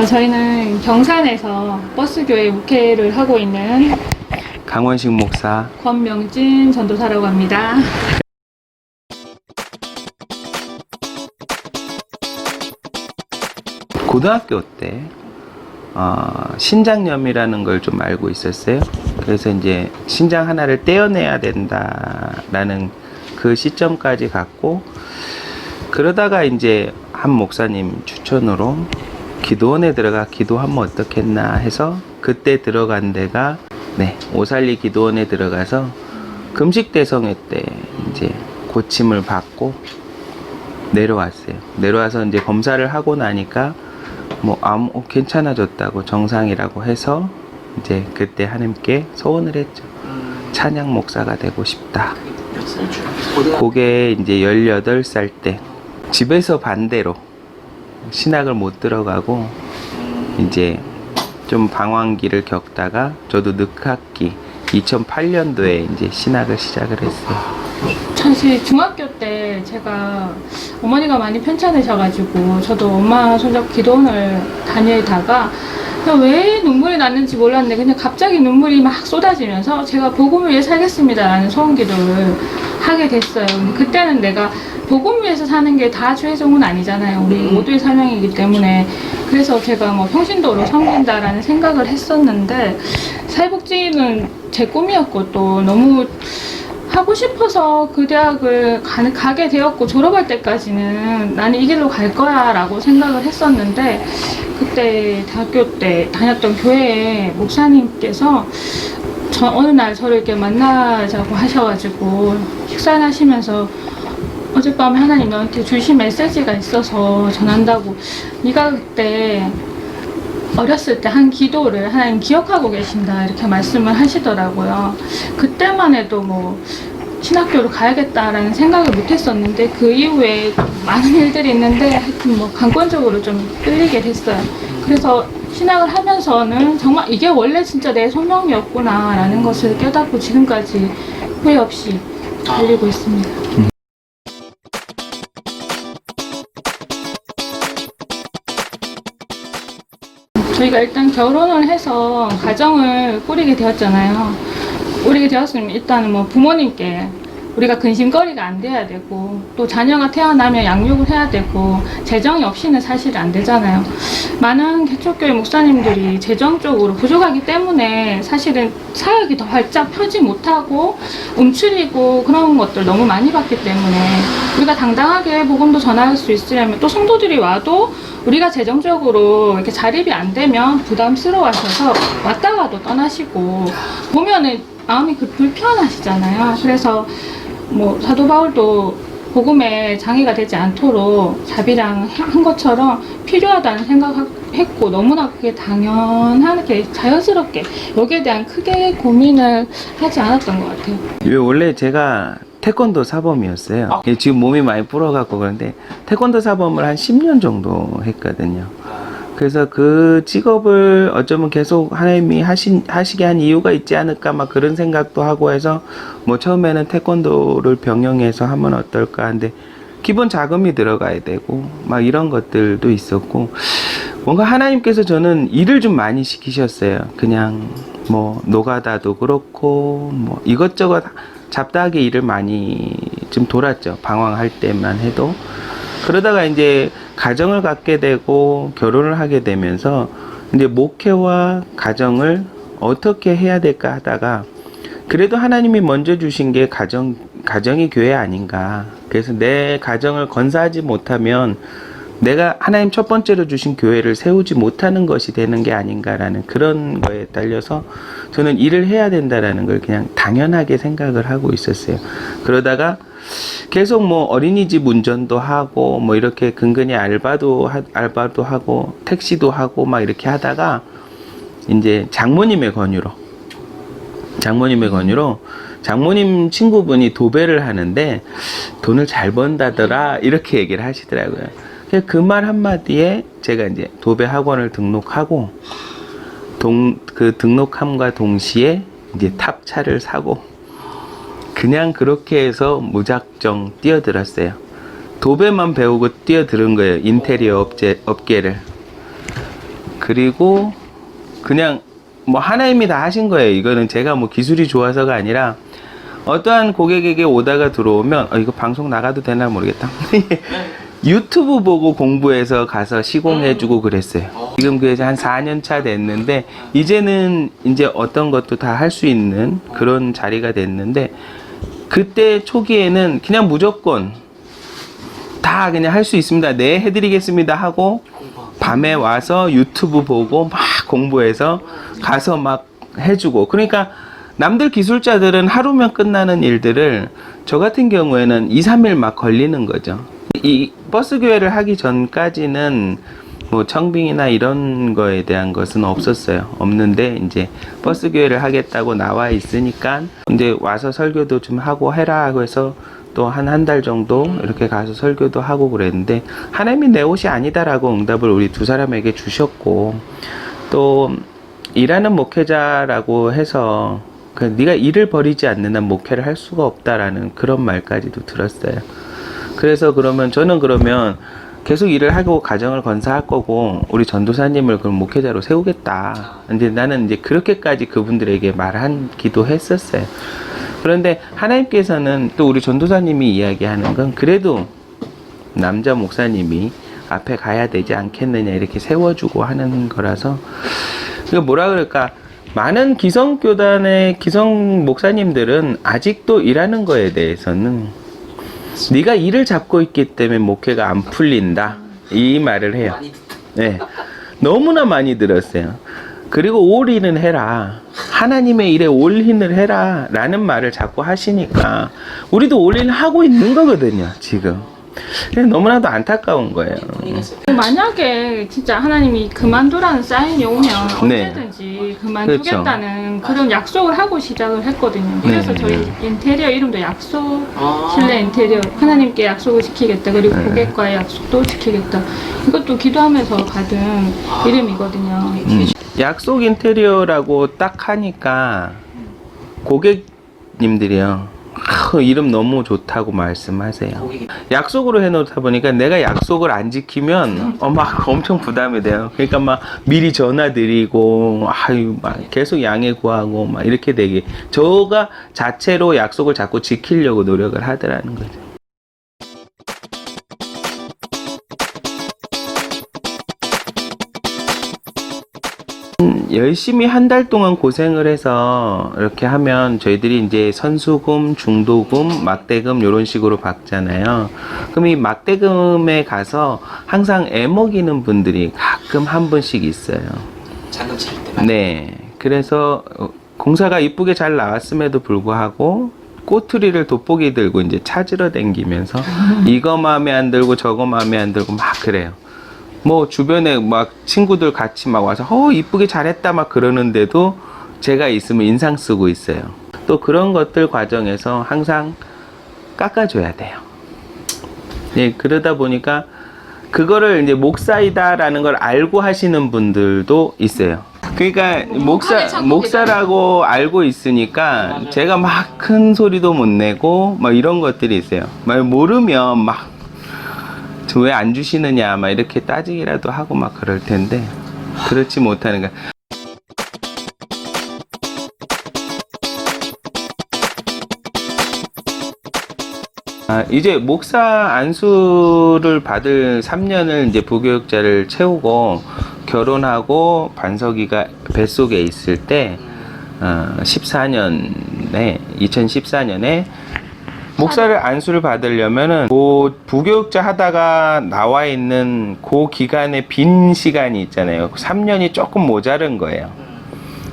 저희는 경산에서 버스교회 목회를 하고 있는 강원식 목사 권명진 전도사라고 합니다. 고등학교 때 신장염이라는 걸 좀 알고 있었어요. 그래서 이제 신장 하나를 떼어내야 된다라는 그 시점까지 갔고, 그러다가 이제 한 목사님 추천으로 기도원에 들어가 기도하면 어떻겠나 해서 그때 들어간 데가 오살리 기도원에 들어가서 금식대성회 때 이제 고침을 받고 내려왔어요. 내려와서 이제 검사를 하고 나니까 괜찮아졌다고, 정상이라고 해서 이제 그때 하나님께 소원을 했죠. 찬양 목사가 되고 싶다. 그게 이제 18살 때 집에서 반대로 신학을 못 들어가고 이제 좀 방황기를 겪다가 저도 늦학기 2008년도에 이제 신학을 시작을 했어요. 사실 중학교 때 제가 어머니가 많이 편찮으셔가지고 저도 엄마 손잡고 기도원을 다니다가 왜 눈물이 났는지 몰랐는데 그냥 갑자기 눈물이 막 쏟아지면서 제가 복음을 위해 살겠습니다 라는 소원 기도를 하게 됐어요. 그때는 내가 복음 위해서 사는 게 다 최종은 아니잖아요. 우리 모두의 사명이기 때문에. 그래서 제가 평신도로 섬긴다라는 생각을 했었는데, 사회복지는 제 꿈이었고 또 너무 하고 싶어서 그 대학을 가게 되었고, 졸업할 때까지는 나는 이 길로 갈 거야 라고 생각을 했었는데, 그때 대학교 때 다녔던 교회에 목사님께서 어느 날 저를 이렇게 만나자고 하셔가지고 식사를 하시면서 어젯밤에 하나님 너한테 주신 메시지가 있어서 전한다고, 네가 그때 어렸을 때 한 기도를 하나님 기억하고 계신다 이렇게 말씀을 하시더라고요. 그때만 해도 신학교로 가야겠다라는 생각을 못 했었는데, 그 이후에 많은 일들이 있는데 하여튼 강권적으로 좀 끌리게 됐어요. 그래서 신학을 하면서는 정말 이게 원래 진짜 내 소명이었구나 라는 것을 깨닫고 지금까지 후회 없이 달리고 있습니다. 저희가 일단 결혼을 해서 가정을 꾸리게 되었잖아요. 꾸리게 되었으면 일단은 부모님께 우리가 근심거리가 안 돼야 되고, 또 자녀가 태어나면 양육을 해야 되고, 재정이 없이는 사실 안 되잖아요. 많은 개척교회 목사님들이 재정적으로 부족하기 때문에 사실은 사역이 더 활짝 펴지 못하고 움츠리고 그런 것들 너무 많이 봤기 때문에, 우리가 당당하게 복음도 전할 수 있으려면, 또 성도들이 와도 우리가 재정적으로 이렇게 자립이 안 되면 부담스러워하셔서 왔다가도 떠나시고, 보면은 마음이 불편하시잖아요. 그래서 사도 바울도 복음에 장애가 되지 않도록 자비랑 한 것처럼 필요하다는 생각했고, 너무나 그게 당연하게 자연스럽게 여기에 대한 크게 고민을 하지 않았던 것 같아요. 원래 제가 태권도 사범이었어요. 지금 몸이 많이 불어갖고 그런데 태권도 사범을 한 10년 정도 했거든요. 그래서 그 직업을 어쩌면 계속 하나님이 하시게 한 이유가 있지 않을까 막 그런 생각도 하고 해서 처음에는 태권도를 병행해서 하면 어떨까 하는데, 기본 자금이 들어가야 되고 막 이런 것들도 있었고, 뭔가 하나님께서 저는 일을 좀 많이 시키셨어요. 그냥 노가다도 그렇고 이것저것 잡다하게 일을 많이 좀 돌았죠. 방황할 때만 해도. 그러다가 이제 가정을 갖게 되고 결혼을 하게 되면서 이제 목회와 가정을 어떻게 해야 될까 하다가, 그래도 하나님이 먼저 주신 게 가정이 교회 아닌가. 그래서 내 가정을 건사하지 못하면 내가 하나님 첫 번째로 주신 교회를 세우지 못하는 것이 되는 게 아닌가라는 그런 거에 딸려서 저는 일을 해야 된다라는 걸 그냥 당연하게 생각을 하고 있었어요. 그러다가 계속 어린이집 운전도 하고 이렇게 근근히 알바도 하고 택시도 하고 막 이렇게 하다가 이제 장모님의 권유로 장모님 친구분이 도배를 하는데 돈을 잘 번다더라 이렇게 얘기를 하시더라고요. 그 말 한마디에 제가 이제 도배 학원을 등록하고, 그 등록함과 동시에 이제 탑차를 사고, 그냥 그렇게 해서 무작정 뛰어들었어요. 도배만 배우고 뛰어드는 거예요. 인테리어 업계를. 그리고 그냥 뭐 하나님이 다 하신 거예요. 이거는 제가 뭐 기술이 좋아서가 아니라 어떠한 고객에게 오다가 들어오면 이거 방송 나가도 되나 모르겠다. 유튜브 보고 공부해서 가서 시공해주고 그랬어요. 지금 그래서 한 4년 차 됐는데 이제는 이제 어떤 것도 다 할 수 있는 그런 자리가 됐는데 그때 초기에는 그냥 무조건 다 그냥 할 수 있습니다. 네, 해드리겠습니다 하고 밤에 와서 유튜브 보고 막 공부해서 가서 막 해주고, 그러니까 남들 기술자들은 하루면 끝나는 일들을 저 같은 경우에는 2, 3일 막 걸리는 거죠. 이 버스 교회를 하기 전까지는 뭐 청빙이나 이런 거에 대한 것은 없었어요. 없는데 이제 버스 교회를 하겠다고 나와 있으니까 이제 와서 설교도 좀 하고 해라 하고 해서 또 한 달 정도 이렇게 가서 설교도 하고 그랬는데 하나님이 내 옷이 아니다라고 응답을 우리 두 사람에게 주셨고, 또 일하는 목회자라고 해서 네가 일을 버리지 않는 한 목회를 할 수가 없다라는 그런 말까지도 들었어요. 그래서 그러면 저는 그러면 계속 일을 하고 가정을 건사할 거고 우리 전도사님을 그럼 목회자로 세우겠다. 근데 나는 이제 그렇게까지 그분들에게 말하기도 했었어요. 그런데 하나님께서는 또 우리 전도사님이 이야기하는 건 그래도 남자 목사님이 앞에 가야 되지 않겠느냐 이렇게 세워주고 하는 거라서, 그러니까 뭐라 그럴까, 많은 기성교단의 기성 목사님들은 아직도 일하는 거에 대해서는 네가 일을 잡고 있기 때문에 목회가 안 풀린다 이 말을 해요. 네, 너무나 많이 들었어요. 그리고 올인은 해라, 하나님의 일에 올인을 해라 라는 말을 자꾸 하시니까 우리도 올인하고 있는 거거든요 지금. 너무나도 안타까운 거예요. 만약에 진짜 하나님이 그만두라는 사인이 오면 네. 언제든지 그만두겠다는 그런 약속을 하고 시작을 했거든요. 그래서 네. 저희 인테리어 이름도 약속, 실내 인테리어, 하나님께 약속을 지키겠다, 그리고 고객과의 약속도 지키겠다, 이것도 기도하면서 받은 이름이거든요. 약속 인테리어라고 딱 하니까 고객님들이요, 이름 너무 좋다고 말씀하세요. 약속으로 해놓다 보니까 내가 약속을 안 지키면 막 엄청 부담이 돼요. 그러니까 막 미리 전화 드리고 막 계속 양해 구하고 막 이렇게 되게 저가 자체로 약속을 자꾸 지키려고 노력을 하더라는 거죠. 열심히 한 달 동안 고생을 해서 이렇게 하면 저희들이 이제 선수금, 중도금, 막대금 이런 식으로 받잖아요. 그럼 이 막대금에 가서 항상 애 먹이는 분들이 가끔 한 분씩 있어요. 잔금 칠 때만. 네. 그래서 공사가 이쁘게 잘 나왔음에도 불구하고 꼬투리를 돋보기 들고 이제 찾으러 다니면서 이거 마음에 안 들고 저거 마음에 안 들고 막 그래요. 뭐 주변에 막 친구들 같이 막 와서 이쁘게 잘했다 막 그러는데도 제가 있으면 인상 쓰고 있어요. 또 그런 것들 과정에서 항상 깎아줘야 돼요. 네, 그러다 보니까 그거를 이제 목사이다라는 걸 알고 하시는 분들도 있어요. 그러니까 목사라고 알고 있으니까 제가 막 큰 소리도 못 내고 막 이런 것들이 있어요. 막 모르면 막 왜 안 주시느냐 막 이렇게 따지기라도 하고 막 그럴 텐데 그렇지 못하는 거야. 이제 목사 안수를 받을 3년을 이제 부교육자를 채우고 결혼하고 반석이가 뱃속에 있을 때 2014년에 목사를 안수를 받으려면은 그 부교육자 하다가 나와 있는 그 기간에 빈 시간이 있잖아요. 3년이 조금 모자른 거예요.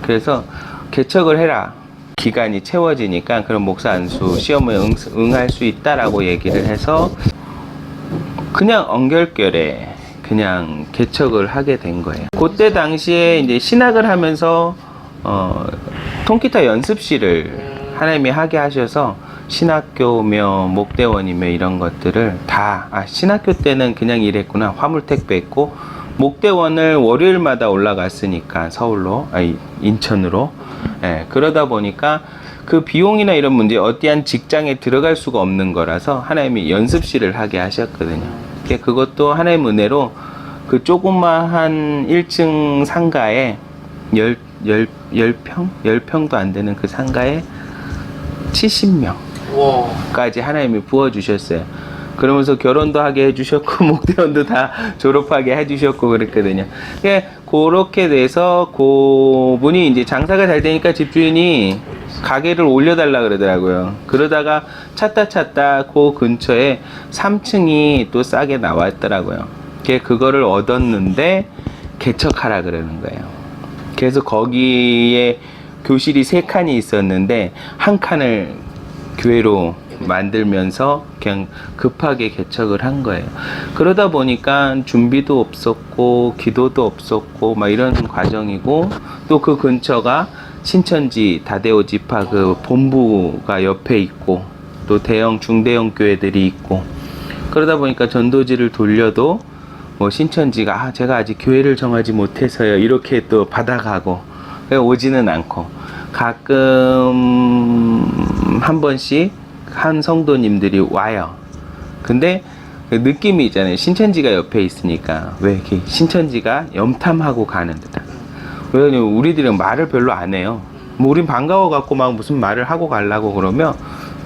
그래서 개척을 해라. 기간이 채워지니까 그럼 목사 안수 시험에 응할 수 있다라고 얘기를 해서 그냥 엉결결에 그냥 개척을 하게 된 거예요. 그때 당시에 이제 신학을 하면서 통기타 연습실을 하나님이 하게 하셔서 신학교며 목대원이며 이런 것들을 다 신학교 때는 그냥 일했구나. 화물택배했고 목대원을 월요일마다 올라갔으니까 서울로 인천으로 그러다 보니까 그 비용이나 이런 문제 어디한 직장에 들어갈 수가 없는 거라서 하나님이 연습실을 하게 하셨거든요. 그것도 하나님 은혜로 그 조그마한 1층 상가에 10평도 안 되는 그 상가에 70명까지 하나님이 부어주셨어요. 그러면서 결혼도 하게 해주셨고 목대원도 다 졸업하게 해주셨고 그랬거든요. 그렇게 돼서 그분이 이제 장사가 잘 되니까 집주인이 가게를 올려달라 그러더라고요. 그러다가 찾다 그 근처에 3층이 또 싸게 나왔더라고요. 그거를 얻었는데 개척하라 그러는 거예요. 그래서 거기에 교실이 3칸이 있었는데 한 칸을 교회로 만들면서 그냥 급하게 개척을 한 거예요. 그러다 보니까 준비도 없었고 기도도 없었고 막 이런 과정이고, 또 그 근처가 신천지 다데오 지파 그 본부가 옆에 있고 또 대형 중대형 교회들이 있고, 그러다 보니까 전도지를 돌려도 뭐 신천지가 제가 아직 교회를 정하지 못해서요 이렇게 또 받아가고 오지는 않고, 가끔 한 번씩 한 성도님들이 와요. 근데 그 느낌이 있잖아요. 신천지가 옆에 있으니까 왜 이렇게 신천지가 염탐하고 가는 듯한. 왜냐면 우리들은 말을 별로 안 해요. 뭐 우린 반가워 갖고 막 무슨 말을 하고 가려고 그러면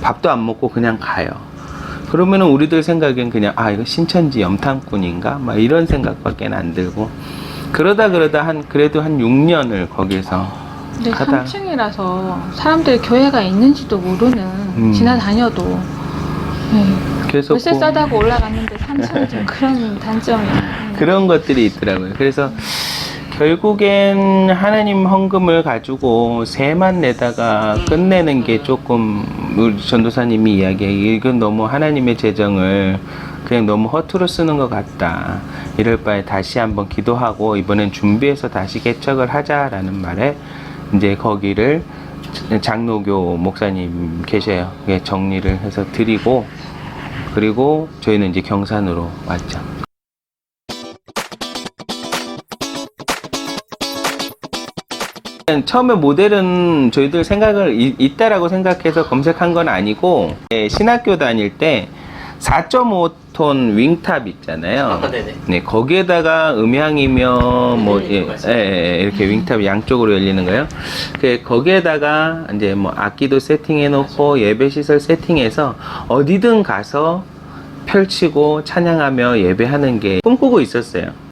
밥도 안 먹고 그냥 가요. 그러면은 우리들 생각엔 그냥 이거 신천지 염탐꾼인가 막 이런 생각밖에 안 들고, 그러다 그래도 한 6년을 거기서 근데 하다. 3층이라서 사람들이 교회가 있는지도 모르는, 지나다녀도. 네. 그래서 월세 싸다고 올라갔는데 3층은 좀 그런 단점이. 그런 것들이 있더라고요. 그래서 결국엔 하나님 헌금을 가지고 세만 내다가 끝내는 게 조금, 우리 전도사님이 이야기해, 이건 너무 하나님의 재정을 그냥 너무 허투루 쓰는 것 같다. 이럴 바에 다시 한번 기도하고 이번엔 준비해서 다시 개척을 하자라는 말에 이제 거기를 장로교 목사님 계셔요. 정리를 해서 드리고, 그리고 저희는 이제 경산으로 왔죠. 처음에 모델은 저희들 생각을 있다라고 생각해서 검색한 건 아니고, 신학교 다닐 때 4.5톤 윙탑 있잖아요. 네네. 네, 거기에다가 음향이며 뭐 이렇게 윙탑 양쪽으로 열리는 거예요. 거기에다가 이제 뭐 악기도 세팅해 놓고 예배 시설 세팅해서 어디든 가서 펼치고 찬양하며 예배하는 게 꿈꾸고 있었어요.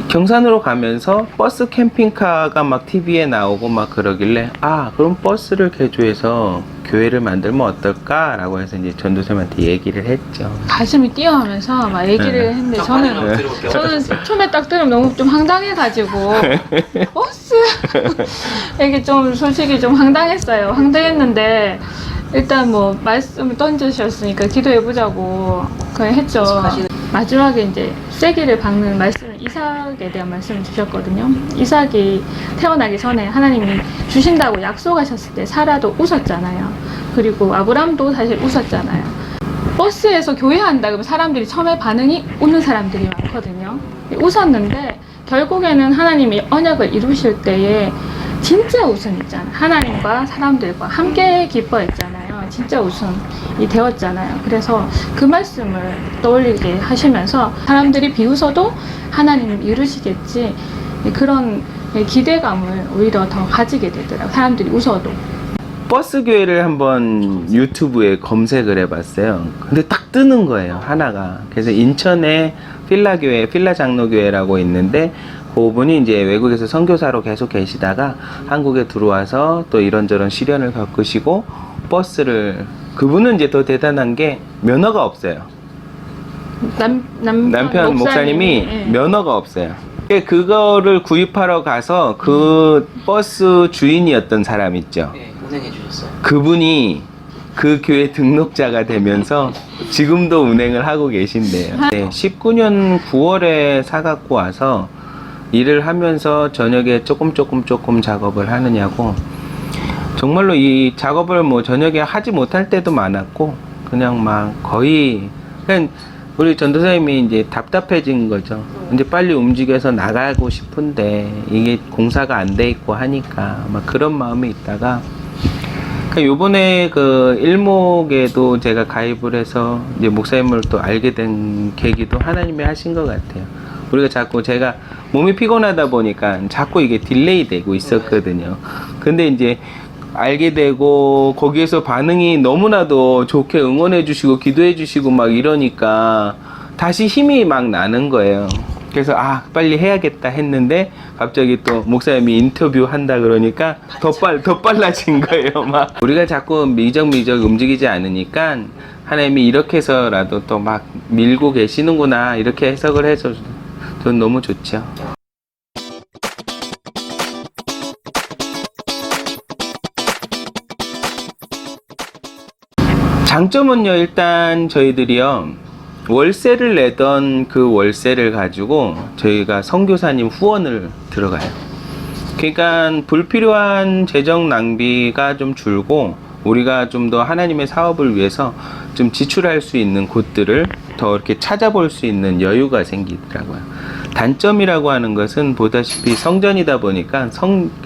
경산으로 가면서 버스 캠핑카가 막 TV에 나오고 막 그러길래 그럼 버스를 개조해서 교회를 만들면 어떨까? 라고 해서 이제 전도사님한테 얘기를 했죠. 가슴이 뛰어하면서 막 얘기를 했는데 저는 처음에 딱 들으면 너무 좀 황당해가지고 버스 이게 좀 솔직히 좀 황당했어요. 황당했는데 일단 뭐 말씀을 던지셨으니까 기도해보자고 그냥 했죠. 마지막에 이제 쐐기를 박는 말씀을, 이삭에 대한 말씀을 주셨거든요. 이삭이 태어나기 전에 하나님이 주신다고 약속하셨을 때 사라도 웃었잖아요. 그리고 아브람도 사실 웃었잖아요. 버스에서 교회한다 그러면 사람들이 처음에 반응이 웃는 사람들이 많거든요. 웃었는데 결국에는 하나님이 언약을 이루실 때에 진짜 웃음 있잖아요. 하나님과 사람들과 함께 기뻐했잖아요. 진짜 웃음이 되었잖아요. 그래서 그 말씀을 떠올리게 하시면서 사람들이 비웃어도 하나님 이루시겠지, 그런 기대감을 오히려 더 가지게 되더라고요. 사람들이 웃어도. 버스 교회를 한번 유튜브에 검색을 해봤어요. 근데 딱 뜨는 거예요, 하나가. 그래서 인천에 필라교회, 필라장로교회라고 있는데, 그분이 이제 외국에서 선교사로 계속 계시다가 한국에 들어와서 또 이런저런 시련을 겪으시고 버스를, 그분은 이제 더 대단한 게 면허가 없어요. 남편 목사님이 네. 면허가 없어요. 그거를 구입하러 가서 그 버스 주인이었던 사람 있죠. 네, 운행해 주셨어요. 그분이 그 교회 등록자가 되면서 지금도 운행을 하고 계신데요. 네, 19년 9월에 사갖고 와서 일을 하면서 저녁에 조금 작업을 하느냐고, 정말로 이 작업을 뭐 저녁에 하지 못할 때도 많았고, 그냥 막 거의 그냥 우리 전도사님이 이제 답답해진 거죠. 이제 빨리 움직여서 나가고 싶은데 이게 공사가 안 돼 있고 하니까 막 그런 마음이 있다가, 그러니까 요번에 그 일목에도 제가 가입을 해서 이제 목사님을 또 알게 된 계기도 하나님이 하신 것 같아요. 우리가 자꾸 제가 몸이 피곤하다 보니까 자꾸 이게 딜레이 되고 있었거든요. 근데 이제 알게 되고 거기에서 반응이 너무나도 좋게 응원해 주시고 기도해 주시고 막 이러니까 다시 힘이 막 나는 거예요. 그래서 아 빨리 해야겠다 했는데 갑자기 또 목사님이 인터뷰 한다 그러니까 더 빨라진 거예요. 막 우리가 자꾸 미적미적 움직이지 않으니까 하나님이 이렇게 해서라도 또 막 밀고 계시는구나 이렇게 해석을 해서 전 너무 좋죠. 장점은요, 일단 저희들이요 월세를 내던 그 월세를 가지고 저희가 선교사님 후원을 들어가요. 그러니까 불필요한 재정 낭비가 좀 줄고 우리가 좀 더 하나님의 사업을 위해서 좀 지출할 수 있는 곳들을 더 이렇게 찾아볼 수 있는 여유가 생기더라고요. 단점이라고 하는 것은 보다시피 성전이다 보니까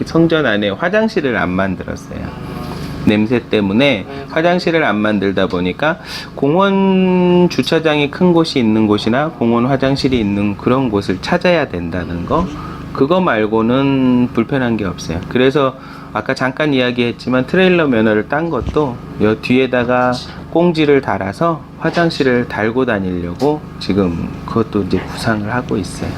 성전 안에 화장실을 안 만들었어요. 냄새 때문에 화장실을 안 만들다 보니까 공원 주차장이 큰 곳이 있는 곳이나 공원 화장실이 있는 그런 곳을 찾아야 된다는 거, 그거 말고는 불편한 게 없어요. 그래서 아까 잠깐 이야기했지만 트레일러 면허를 딴 것도 여 뒤에다가 꽁지를 달아서 화장실을 달고 다니려고 지금 그것도 이제 구상을 하고 있어요.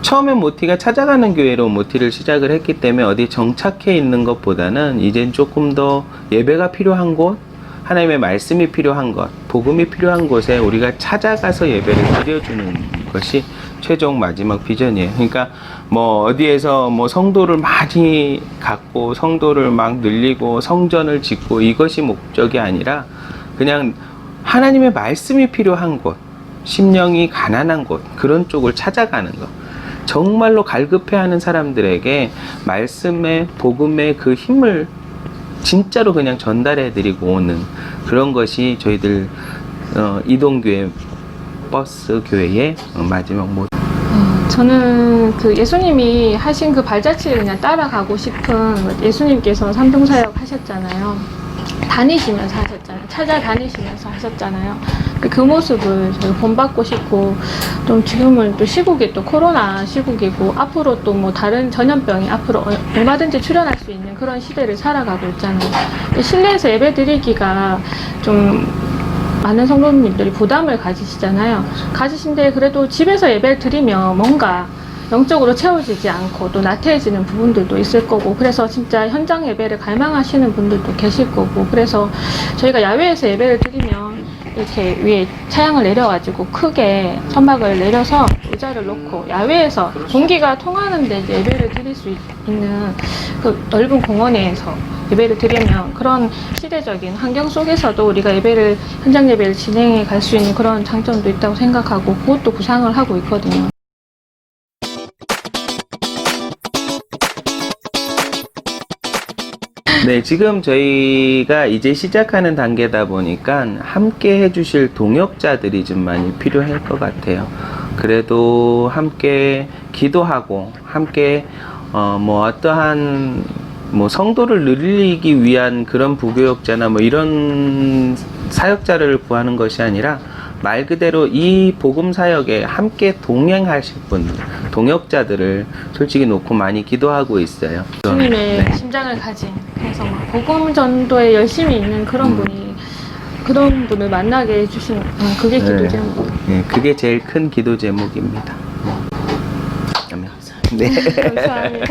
처음에 모티가 찾아가는 교회로 모티를 시작을 했기 때문에 어디 정착해 있는 것보다는 이젠 조금 더 예배가 필요한 곳, 하나님의 말씀이 필요한 것, 복음이 필요한 곳에 우리가 찾아가서 예배를 드려주는 것이 최종 마지막 비전이에요. 그러니까 뭐 어디에서 뭐 성도를 많이 갖고 성도를 막 늘리고 성전을 짓고 이것이 목적이 아니라 그냥 하나님의 말씀이 필요한 곳, 심령이 가난한 곳, 그런 쪽을 찾아가는 것. 정말로 갈급해하는 사람들에게 말씀의 복음의 그 힘을 진짜로 그냥 전달해드리고 오는 그런 것이 저희들 이동교회 버스 교회의 마지막 모습. 저는 그 예수님이 하신 그 발자취를 그냥 따라가고 싶은, 예수님께서 삼등사역 하셨잖아요. 다니시면서 하셨잖아요. 찾아다니시면서 하셨잖아요. 그 모습을 저희 본받고 싶고, 좀 지금은 또 시국이 또 코로나 시국이고, 앞으로 또 뭐 다른 전염병이 앞으로 얼마든지 출현할 수 있는 그런 시대를 살아가고 있잖아요. 실내에서 예배 드리기가 좀 많은 성도님들이 부담을 가지시잖아요. 가지신데 그래도 집에서 예배를 드리면 뭔가 영적으로 채워지지 않고 또 나태해지는 부분들도 있을 거고, 그래서 진짜 현장 예배를 갈망하시는 분들도 계실 거고, 그래서 저희가 야외에서 예배를 드리면 이렇게 위에 차양을 내려가지고 크게 천막을 내려서 의자를 놓고 야외에서 공기가 통하는데 이제 예배를 드릴 수 있는 그 넓은 공원에서 예배를 드리면 그런 시대적인 환경 속에서도 우리가 현장 예배를 진행해 갈 수 있는 그런 장점도 있다고 생각하고, 그것도 구상을 하고 있거든요. 네, 지금 저희가 이제 시작하는 단계다 보니까 함께 해주실 동역자들이 좀 많이 필요할 것 같아요. 그래도 함께 기도하고 함께 뭐 어떠한 뭐 성도를 늘리기 위한 그런 부교역자나 뭐 이런 사역자를 구하는 것이 아니라 말 그대로 이 복음 사역에 함께 동행하실 분들, 동역자들을 솔직히 놓고 많이 기도하고 있어요. 주님의 네. 심장을 가진, 그래서 막 복음 전도에 열심히 있는 그런 분이, 그런 분을 만나게 해주신, 그게 기도 제목. 네, 그게 제일 큰 기도 제목입니다. 아멘. 네. 감사합니다.